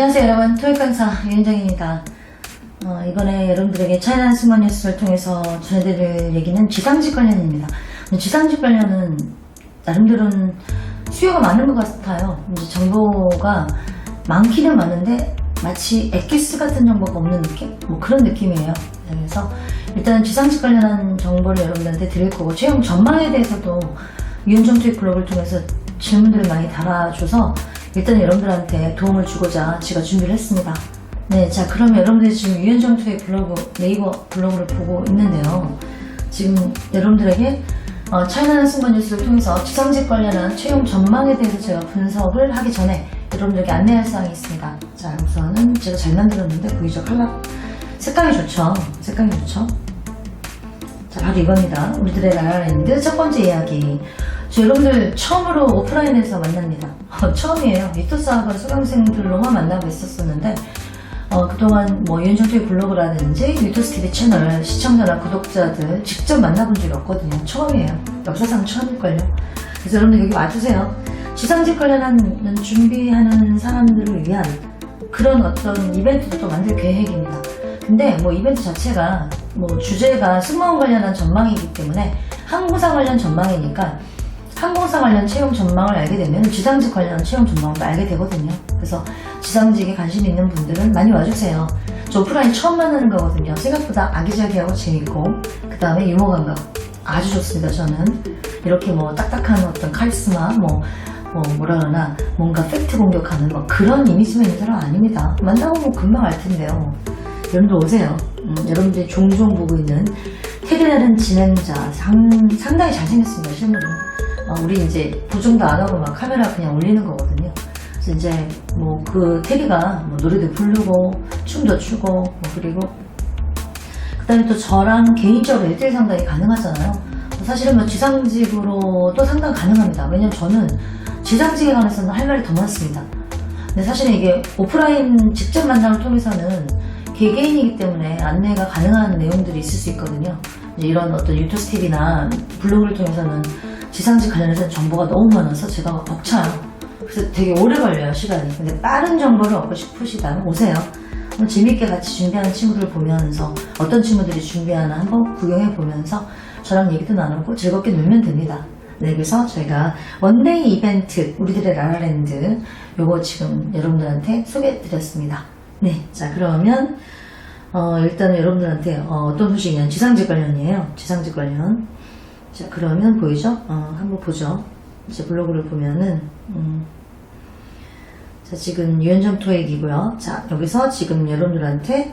안녕하세요 여러분, 토익 강사 유현정입니다. 이번에 여러분들에게 차이나 스마 뉴스를 통해서 전해드릴 얘기는 지상직 관련입니다. 지상직 관련은 나름대로는 수요가 많은 것 같아요. 이제 정보가 많기는 많은데 마치 엑기스 같은 정보가 없는 느낌? 뭐 그런 느낌이에요. 그래서 일단 지상직 관련한 정보를 여러분들한테 드릴 거고, 채용 전망에 대해서도 유현정 토익 블로그를 통해서 질문들을 많이 달아줘서 일단 여러분들한테 도움을 주고자 제가 준비를 했습니다. 네, 자 그러면 여러분들이 지금 유현정 토익 블로그, 네이버 블로그를 보고 있는데요. 지금 여러분들에게 차이나 스마 뉴스를 통해서 지상직 관련한 채용 전망에 대해서 제가 분석을 하기 전에 여러분들에게 안내할 사항이 있습니다. 자, 우선은 제가 잘 만들었는데 보이죠? 컬러 색감이 좋죠? 색감이 좋죠? 자, 바로 이겁니다. 우리들의 라라랜드 첫 번째 이야기. 저 여러분들 처음으로 오프라인에서 만납니다. 처음이에요. 유토스학원 수강생들로만 만나고 있었었는데 그동안 뭐 유현정 토익 블로그라든지 유토스 TV 채널 시청자나 구독자들 직접 만나본 적이 없거든요. 처음이에요. 역사상 처음일걸요. 그래서 여러분들 여기 와주세요. 지상직 관련한 준비하는 사람들을 위한 그런 어떤 이벤트도 또 만들 계획입니다. 근데 뭐 이벤트 자체가 뭐 주제가 승무원 관련한 전망이기 때문에 항공사 관련 전망이니까 항공사 관련 채용 전망을 알게 되면 지상직 관련 채용 전망도 알게 되거든요. 그래서 지상직에 관심 있는 분들은 많이 와주세요. 저 오프라인 처음 만나는 거거든요. 생각보다 아기자기하고 재밌고 그 다음에 유머 감각 아주 좋습니다. 저는 이렇게 뭐 딱딱한 어떤 카리스마 뭐라 그러나 뭔가 팩트 공격하는 뭐 그런 이미지만 있는 사람 아닙니다. 만나보면 금방 알 텐데요. 여러분들 오세요. 여러분들이 종종 보고 있는 테레라는 진행자 상당히 잘생겼습니다. 실물은. 우리 이제 보정도 안 하고 막 카메라 그냥 올리는 거거든요. 그래서 이제 뭐 그 테리가 뭐 노래도 부르고 춤도 추고 그리고 그 다음에 또 저랑 개인적으로 1대1 상담이 가능하잖아요. 사실은 뭐 지상직으로도 상담 가능합니다. 왜냐면 저는 지상직에 관해서는 할 말이 더 많습니다. 근데 사실은 이게 오프라인 직접 만남을 통해서는 개개인이기 때문에 안내가 가능한 내용들이 있을 수 있거든요. 이제 이런 어떤 유토스 TV나 블로그를 통해서는 지상직 관련해서 정보가 너무 많아서 제가 벅차요. 그래서 되게 오래 걸려요, 시간이. 근데 빠른 정보를 얻고 싶으시다면 오세요. 재밌게 같이 준비하는 친구들을 보면서 어떤 친구들이 준비하나 한번 구경해 보면서 저랑 얘기도 나누고 즐겁게 놀면 됩니다. 네, 그래서 저희가 원데이 이벤트 우리들의 라라랜드 요거 지금 여러분들한테 소개해 드렸습니다. 네, 자 그러면 일단 여러분들한테 어떤 소식이냐면 지상직 관련이에요. 지상직 관련. 자 그러면 보이죠? 한번 보죠. 제 블로그를 보면은 자 지금 유현정 토익이고요. 자 여기서 지금 여러분들한테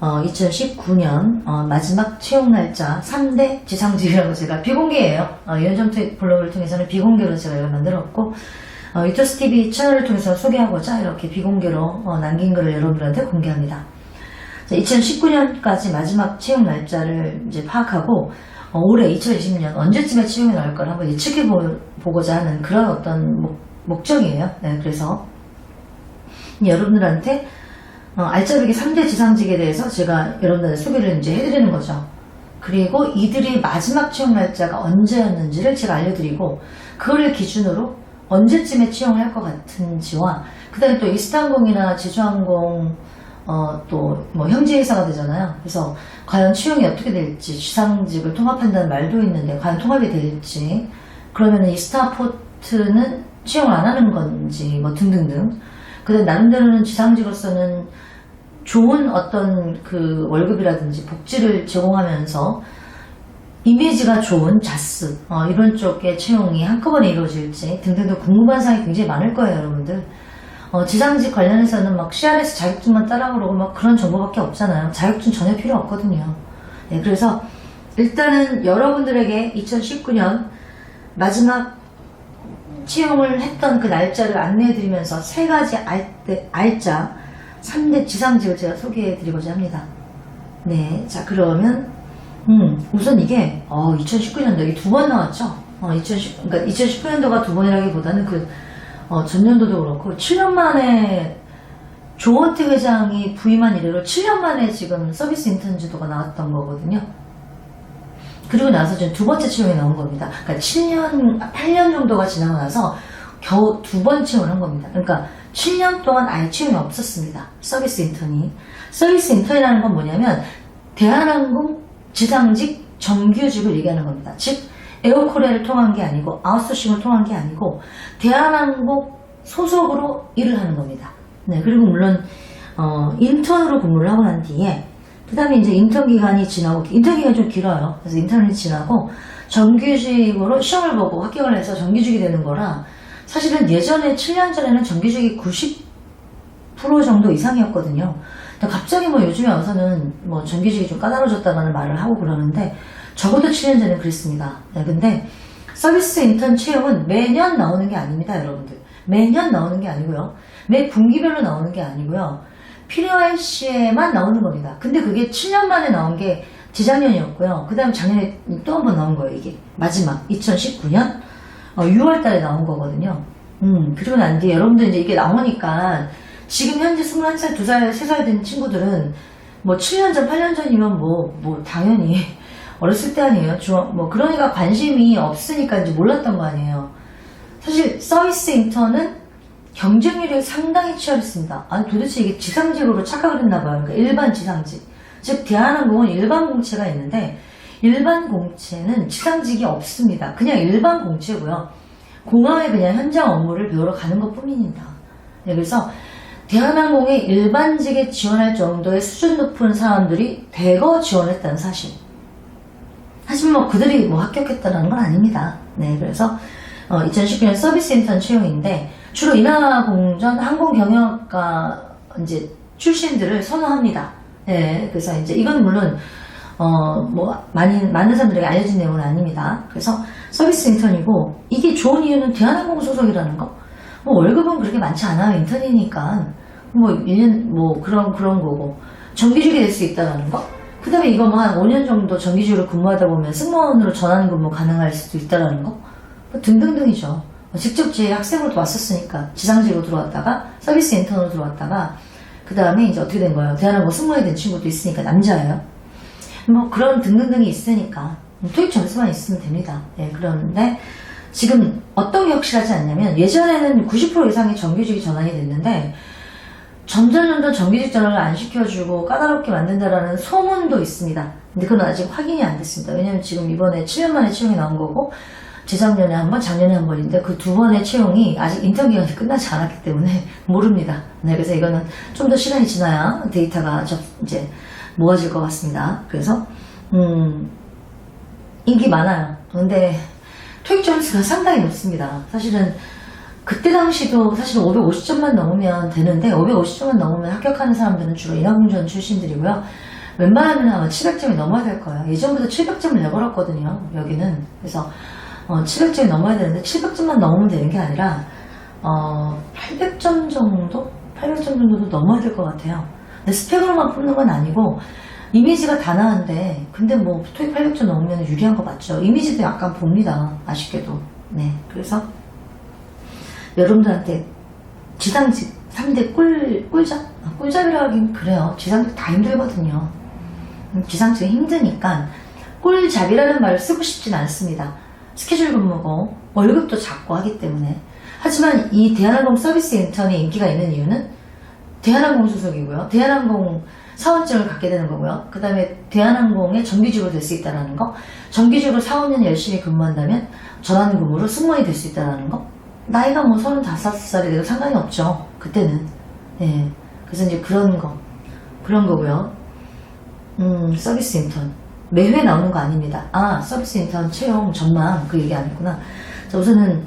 2019년 마지막 채용 날짜 3대 지상직이라고 제가 비공개예요. 유현정 토익 블로그를 통해서는 비공개로 제가 이걸 만들었고 유토스 TV 채널을 통해서 소개하고자 이렇게 비공개로 남긴 것을 여러분들한테 공개합니다. 자, 2019년까지 마지막 채용 날짜를 이제 파악하고 올해 2020년 언제쯤에 채용이 나올 걸 한번 예측해 보고자 하는 그런 어떤 목적이에요. 네, 그래서 여러분들한테 알짜배기 3대 지상직에 대해서 제가 여러분들한테 소개를 이제 해드리는 거죠. 그리고 이들이 마지막 채용 날짜가 언제였는지를 제가 알려드리고 그거를 기준으로 언제쯤에 채용을 할 것 같은지와 그 다음에 또 이스타항공이나 제주항공 또 뭐 형제회사가 되잖아요. 그래서 과연 채용이 어떻게 될지 지상직을 통합한다는 말도 있는데 과연 통합이 될지 그러면 이스타포트는 채용을 안 하는 건지 뭐 등등등. 근데 나름대로는 지상직으로서는 좋은 어떤 그 월급이라든지 복지를 제공하면서 이미지가 좋은 자스 이런 쪽의 채용이 한꺼번에 이루어질지 등등등 궁금한 사항이 굉장히 많을 거예요, 여러분들. 지상직 관련해서는 막 CRS 자격증만 따라 그러고 막 그런 정보밖에 없잖아요. 자격증 전혀 필요 없거든요. 네, 그래서 일단은 여러분들에게 2019년 마지막 채용을 했던 그 날짜를 안내해드리면서 세 가지 알짜 3대 지상직을 제가 소개해드리고자 합니다. 네, 자 그러면 우선 이게 2019년도 이게 두 번 나왔죠. 그러니까 2019년도가 두 번이라기보다는 전년도도 그렇고 7년 만에 조원태 회장이 부임한 이래로 7년 만에 지금 서비스 인턴 제도가 나왔던 거거든요. 그리고 나서 지금 두 번째 채용이 나온 겁니다. 그러니까 8년 정도가 지나고 나서 겨우 두 번 채용을 한 겁니다. 그러니까 7년 동안 아예 채용이 없었습니다. 서비스 인턴이. 서비스 인턴이라는 건 뭐냐면 대한항공 지상직 정규직을 얘기하는 겁니다. 즉 에어코리아를 통한 게 아니고 아웃소싱을 통한 게 아니고 대한항공 소속으로 일을 하는 겁니다. 네, 그리고 물론 인턴으로 근무를 하고 난 뒤에 그 다음에 이제 인턴 기간이 지나고, 인턴 기간이 좀 길어요. 그래서 인턴이 지나고 정규직으로 시험을 보고 합격을 해서 정규직이 되는 거라, 사실은 예전에 7년 전에는 정규직이 90% 정도 이상이었거든요. 근데 갑자기 뭐 요즘에 와서는 뭐 정규직이 좀 까다로워졌다는 말을 하고 그러는데, 적어도 7년 전에 그랬습니다. 네, 근데 서비스 인턴 채용은 매년 나오는 게 아닙니다, 여러분들. 매년 나오는 게 아니고요. 매 분기별로 나오는 게 아니고요. 필요할 시에만 나오는 겁니다. 근데 그게 7년 만에 나온 게 재작년이었고요. 그 다음 작년에 또 한 번 나온 거예요, 이게. 마지막 2019년 6월 달에 나온 거거든요. 그리고 난 뒤에 여러분들 이제 이게 나오니까 지금 현재 21살, 2살, 3살 된 친구들은 뭐 7년 전, 8년 전이면 뭐 당연히 어렸을 때 아니에요. 뭐 그러니까 관심이 없으니까 이제 몰랐던 거 아니에요. 사실 서비스 인턴은 경쟁률이 상당히 치열했습니다. 아니 도대체 이게 지상직으로 착각을 했나봐요. 그러니까 일반 지상직. 즉 대한항공은 일반 공채가 있는데 일반 공채는 지상직이 없습니다. 그냥 일반 공채고요. 공항에 그냥 현장 업무를 배우러 가는 것 뿐입니다. 네, 그래서 대한항공에 일반직에 지원할 정도의 수준 높은 사람들이 대거 지원했다는 사실. 하지만 뭐 그들이 뭐 합격했다는 건 아닙니다. 네, 그래서 2019년 서비스 인턴 채용인데 주로 인하공전 항공경영학과 이제 출신들을 선호합니다. 네, 그래서 이제 이건 물론 뭐 많은 사람들에게 알려진 내용은 아닙니다. 그래서 서비스 인턴이고, 이게 좋은 이유는 대한항공 소속이라는 거. 뭐 월급은 그렇게 많지 않아요. 인턴이니까 뭐 1년 뭐 그런 거고, 정규직이 될 수 있다는 거. 그 다음에 이거 뭐 한 5년 정도 정규직으로 근무하다 보면 승무원으로 전환 근무 가능할 수도 있다는 거. 뭐 등등등이죠. 직접 제 학생으로도 왔었으니까 지상직으로 들어왔다가 서비스 인턴으로 들어왔다가 그 다음에 이제 어떻게 된 거예요? 대한항공 승무원이 된 친구도 있으니까 남자예요. 뭐 그런 등등등이 있으니까 토익 점수만 있으면 됩니다. 예, 그런데 지금 어떤 게 확실하지 않냐면 예전에는 90% 이상이 정규직이 전환이 됐는데 점점 정규직 전환을 안 시켜주고 까다롭게 만든다라는 소문도 있습니다. 근데 그건 아직 확인이 안 됐습니다. 왜냐면 지금 이번에 7년 만에 채용이 나온 거고 재작년에 한 번, 작년에 한 번인데 그 두 번의 채용이 아직 인턴 기간이 끝나지 않았기 때문에 모릅니다. 네, 그래서 이거는 좀 더 시간이 지나야 데이터가 이제 모아질 것 같습니다. 그래서 인기 많아요. 근데 토익 점수가 상당히 높습니다. 사실은 그때 당시도 사실 550점만 넘으면 되는데 550점만 넘으면 합격하는 사람들은 주로 인하공전 출신들이고요. 웬만하면 아마 700점이 넘어야 될 거예요. 예전부터 700점을 내걸었거든요. 여기는. 그래서 700점이 넘어야 되는데 700점만 넘으면 되는 게 아니라 800점 정도? 800점 정도도 넘어야 될 것 같아요. 근데 스펙으로만 뽑는 건 아니고 이미지가 다 나은데 근데 뭐 토익 800점 넘으면 유리한 거 맞죠? 이미지도 약간 봅니다. 아쉽게도. 네, 그래서 여러분들한테 지상직 3대 꿀잡? 꿀잡이라고 하긴 그래요. 지상직 다 힘들거든요. 지상직이 힘드니까 꿀잡이라는 말을 쓰고 싶진 않습니다. 스케줄 근무고 월급도 작고 하기 때문에. 하지만 이 대한항공 서비스 인턴이 인기가 있는 이유는 대한항공 소속이고요. 대한항공 사원증을 갖게 되는 거고요. 그 다음에 대한항공의 정규직으로 될 수 있다는 거. 정규직으로 4, 5년 열심히 근무한다면 전환 근무로 승무원이 될 수 있다는 거. 나이가 뭐 35살이 돼도 상관이 없죠. 그때는. 예. 그래서 이제 그런 거고요. 서비스 인턴. 매회 나오는 거 아닙니다. 아, 서비스 인턴 채용 전망 그 얘기 안 했구나. 자, 우선은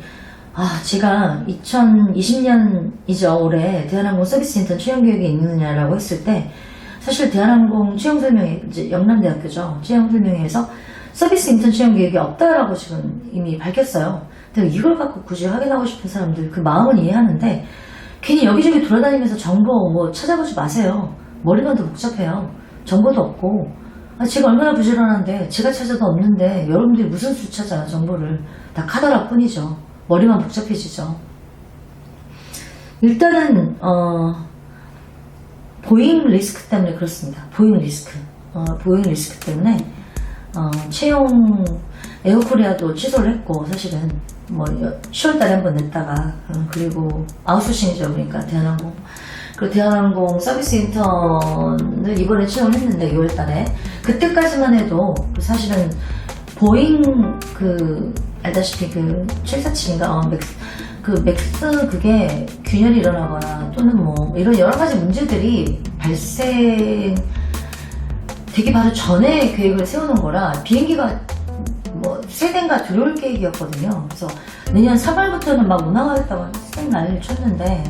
제가 2020년이죠. 올해 대한항공 서비스 인턴 채용 계획이 있느냐라고 했을 때 사실 대한항공 채용 설명회, 이제 영남대학교죠. 채용 설명회에서 서비스 인턴 채용 계획이 없다라고 지금 이미 밝혔어요. 근데 이걸 갖고 굳이 확인하고 싶은 사람들 그 마음은 이해하는데 괜히 여기저기 돌아다니면서 정보 뭐 찾아보지 마세요. 머리가 더 복잡해요. 정보도 없고. 제가 얼마나 부지런한데 제가 찾아도 없는데 여러분들이 무슨 수 찾아요. 정보를. 다 카더라 뿐이죠. 머리만 복잡해지죠. 일단은 보잉 리스크 때문에 그렇습니다. 보잉 리스크 때문에 채용 에어코리아도 취소를 했고, 사실은 뭐 10월달에 한번 냈다가 그리고 아웃소싱이죠. 그러니까 대한항공. 그리고 대한항공 서비스 인턴을 이번에 채용을 했는데 6월달에 그때까지만 해도 사실은 보잉 알다시피 747인가 맥스 그게 균열이 일어나거나 또는 뭐 이런 여러 가지 문제들이 발생 되기 바로 전에 계획을 세우는 거라 비행기가 뭐 3대인가 들어올 계획이었거든요. 그래서 내년 3월부터는 막 운항하겠다고 쌩 난리를 쳤는데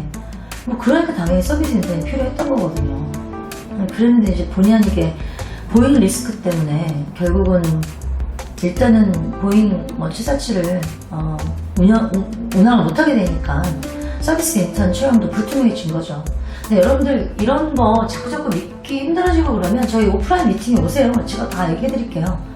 뭐 그러니까 당연히 서비스 인턴이 필요했던 거거든요. 그랬는데 이제 본의 아니게 보잉 리스크 때문에 결국은 일단은 보잉 747을 운항을 못하게 되니까 서비스 인턴 채용도 불투명해진 거죠. 근데 여러분들 이런 거 자꾸 믿기 힘들어지고 그러면 저희 오프라인 미팅에 오세요. 제가 다 얘기해드릴게요.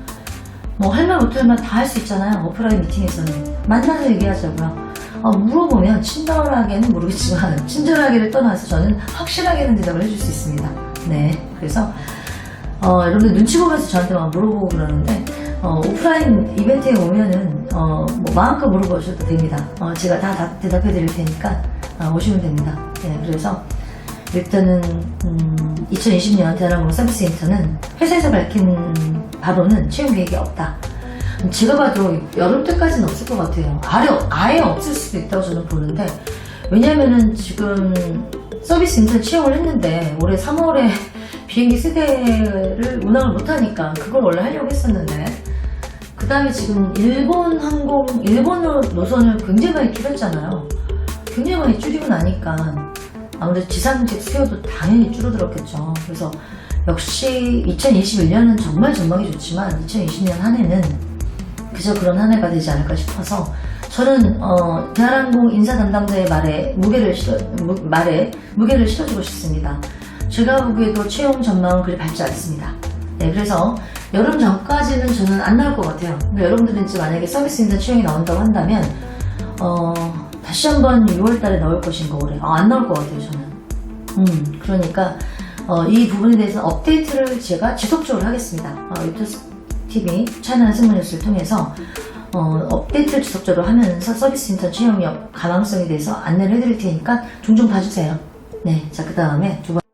뭐 할 말 못할 말 다 할 수 있잖아요. 오프라인 미팅에서는 만나서 얘기하자고요. 물어보면 친절하게는 모르겠지만 친절하게를 떠나서 저는 확실하게는 대답을 해줄 수 있습니다. 네, 그래서 여러분들 눈치 보면서 저한테 막 물어보고 그러는데 오프라인 이벤트에 오면은 뭐 마음껏 물어보셔도 됩니다. 제가 다 대답해 드릴 테니까 오시면 됩니다. 네, 그래서 일단은 2020년 대한항공 서비스 인턴은 회사에서 밝힌 바로는 채용 계획이 없다. 제가 봐도 여름 때까지는 없을 것 같아요. 아예 없을 수도 있다고 저는 보는데, 왜냐면은 지금 서비스 인턴 채용을 했는데 올해 3월에 비행기 세대를 운항을 못하니까 그걸 원래 하려고 했었는데, 그 다음에 지금 일본 노선을 굉장히 많이 줄였잖아요. 굉장히 많이 줄이고 나니까 아무래도 지상직 수요도 당연히 줄어들었겠죠. 그래서 역시 2021년은 정말 전망이 좋지만 2020년 한 해는 그저 그런 한 해가 되지 않을까 싶어서 저는 대한항공 인사 담당자의 말에 무게를 실어주고 싶습니다. 제가 보기에도 채용 전망은 그리 밝지 않습니다. 네, 그래서 여름 전까지는 저는 안 나올 것 같아요. 근데 여러분들은 이제 만약에 서비스 인턴 채용이 나온다고 한다면 다시 한번 6월달에 나올 것인가 올해 안 나올 것 같아요 저는. 그러니까 이 부분에 대해서 업데이트를 제가 지속적으로 하겠습니다. 유튜브 TV 차이나 승무뉴스를 통해서 업데이트를 지속적으로 하면서 서비스 인턴 채용력 가망성에 대해서 안내를 해드릴 테니까 종종 봐주세요. 네, 자 그 다음에 두 번째.